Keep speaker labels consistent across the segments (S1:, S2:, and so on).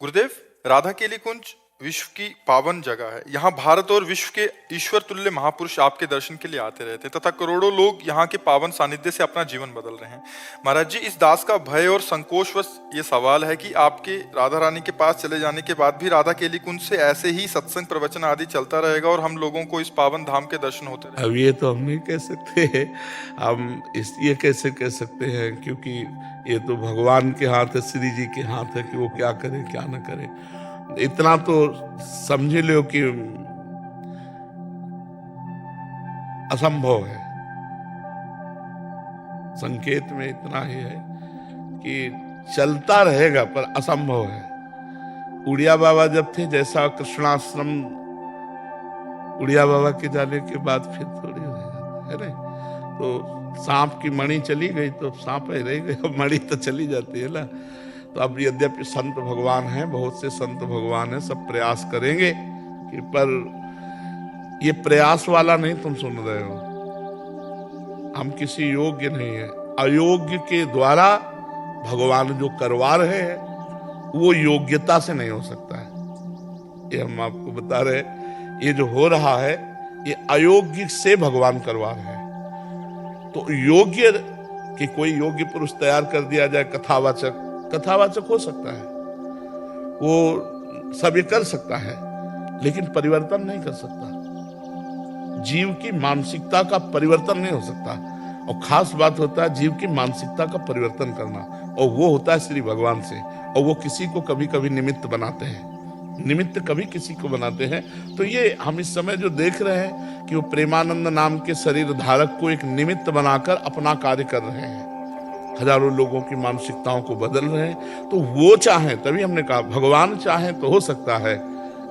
S1: गुरुदेव, राधा केली कुंज विश्व की पावन जगह है। यहाँ भारत और विश्व के ईश्वर तुल्य महापुरुष आपके दर्शन के लिए आते रहते हैं तथा करोड़ों लोग यहाँ के पावन सानिध्य से अपना जीवन बदल रहे हैं। महाराज जी, इस दास का भय और संकोचवश ये सवाल है कि आपके राधा रानी के पास चले जाने के बाद भी राधा केली कुंज से ऐसे ही सत्संग प्रवचन आदि चलता रहेगा और हम लोगों को इस पावन धाम के दर्शन होते रहेंगे?
S2: अब ये तो हम नहीं कह सकते हैं। हम ये कैसे कह सकते हैं, क्योंकि ये तो भगवान के हाथ है, श्री जी के हाथ है कि वो क्या करे क्या न करे। इतना तो समझ लो कि असंभव है। संकेत में इतना ही है कि चलता रहेगा पर असंभव है। उड़िया बाबा जब थे, जैसा कृष्णाश्रम उड़िया बाबा के जाने के बाद फिर थोड़ी रह जाता है ना। तो सांप की मणि चली गई तो सांप ही रह गई, मणि तो चली जाती है ना। तो अब यद्यपि संत भगवान हैं, बहुत से संत भगवान हैं, सब प्रयास करेंगे कि, पर ये प्रयास वाला नहीं तुम सुन रहे हो। हम किसी योग्य नहीं है, अयोग्य के द्वारा भगवान जो करवा रहे हैं वो योग्यता से नहीं हो सकता है। ये हम आपको बता रहे हैं, ये जो हो रहा है ये अयोग्य से भगवान करवा रहे हैं। तो योग्य कि कोई योग्य पुरुष तैयार कर दिया जाए, कथावाचक हो सकता है, वो सब ये कर सकता है, लेकिन परिवर्तन नहीं कर सकता। जीव की मानसिकता का परिवर्तन नहीं हो सकता। और खास बात होता है जीव की मानसिकता का परिवर्तन करना, और वो होता है श्री भगवान से। और वो किसी को कभी कभी निमित्त बनाते हैं, निमित्त कभी किसी को बनाते हैं। तो ये हम इस समय जो देख रहे हैं कि वो प्रेमानंद नाम के शरीर धारक को एक निमित्त बनाकर अपना कार्य कर रहे हैं, हजारों लोगों की मानसिकताओं को बदल रहे हैं। तो वो चाहे, तभी हमने कहा भगवान चाहे तो हो सकता है,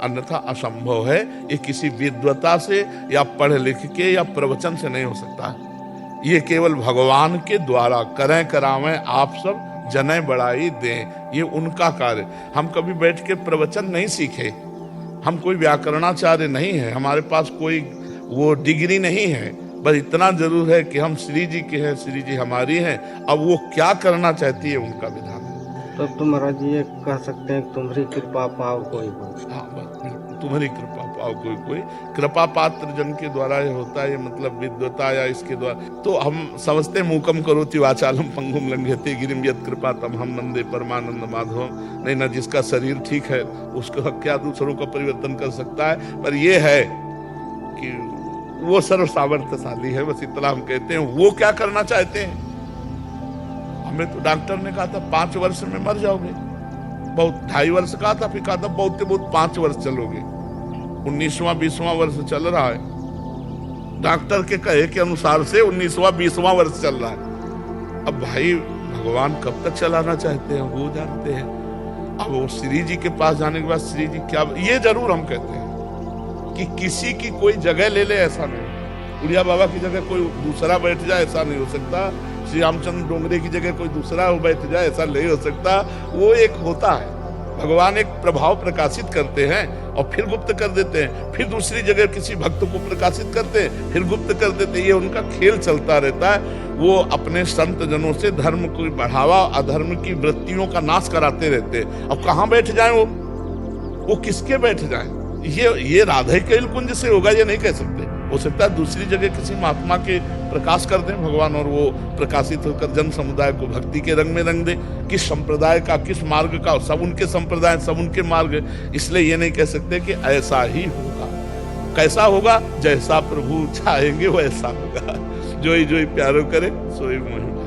S2: अन्यथा असंभव है। ये किसी विद्वता से या पढ़ लिख के या प्रवचन से नहीं हो सकता। ये केवल भगवान के द्वारा करें करावें, आप सब जने बढ़ाई दें, ये उनका कार्य। हम कभी बैठ के प्रवचन नहीं सीखे, हम कोई व्याकरणाचार्य नहीं है, हमारे पास कोई वो डिग्री नहीं है। बस इतना जरूर है कि हम श्री जी के हैं, श्री जी हमारी हैं। अब वो क्या करना चाहती है उनका विधान है।
S3: तो तुम महाराज ये कह सकते हैं तुम्हारी कृपा पाओ कोई।
S2: हाँ, बस तुम्हारी कृपा पाओ कोई। कृपा पात्र जन के द्वारा ये होता है, ये मतलब विद्वता या इसके द्वारा। तो हम समझते मूकम करोति वाचालम पंगुम लंघयते गिरिम यत् कृपा तमहम वंदे परमानंद माधवम। नहीं ना, जिसका शरीर ठीक है उसका क्या दूसरों का परिवर्तन कर सकता है। पर ये है कि वो सर्व सामर्थ्यशाली है, बस इतना हम कहते हैं। वो क्या करना चाहते हैं? हमें तो डॉक्टर ने कहा था 5 वर्ष में मर जाओगे, बहुत 2.5 वर्ष कहा था, फिर कहा था बहुत से बहुत 5 वर्ष चलोगे। 19वां 20वां वर्ष चल रहा है, डॉक्टर के कहे के अनुसार से 19वां 20वां वर्ष चल रहा है। अब भाई भगवान कब तक चलाना चाहते हैं वो जानते हैं। अब वो श्री जी के पास जाने के बाद श्री जी क्या, ये जरूर हम कहते हैं कि किसी की कोई जगह ले ले, ऐसा नहीं। उड़िया बाबा की जगह कोई दूसरा बैठ जाए, ऐसा नहीं हो सकता। श्री रामचंद्र डोंगरे की जगह कोई दूसरा बैठ जाए, ऐसा नहीं हो सकता। वो एक होता है, भगवान एक प्रभाव प्रकाशित करते हैं और फिर गुप्त कर देते हैं, फिर दूसरी जगह किसी भक्त को प्रकाशित करते हैं, फिर गुप्त कर देते हैं। ये उनका खेल चलता रहता है। वो अपने संत जनों से धर्म को बढ़ावा, अधर्म की वृत्तियों का नाश कराते रहते हैं। अब कहाँ बैठ जाए वो किसके बैठ जाए? ये राधा केली कुंज से होगा ये नहीं कह सकते। हो सकता है दूसरी जगह किसी महात्मा के प्रकाश कर दें भगवान, और वो प्रकाशित होकर जन समुदाय को भक्ति के रंग में रंग दे। किस संप्रदाय का, किस मार्ग का, सब उनके संप्रदाय, सब उनके मार्ग। इसलिए ये नहीं कह सकते कि ऐसा ही होगा। कैसा होगा? जैसा प्रभु चाहेंगे वैसा होगा। जोई जोई प्यारो करे सोई मोहि।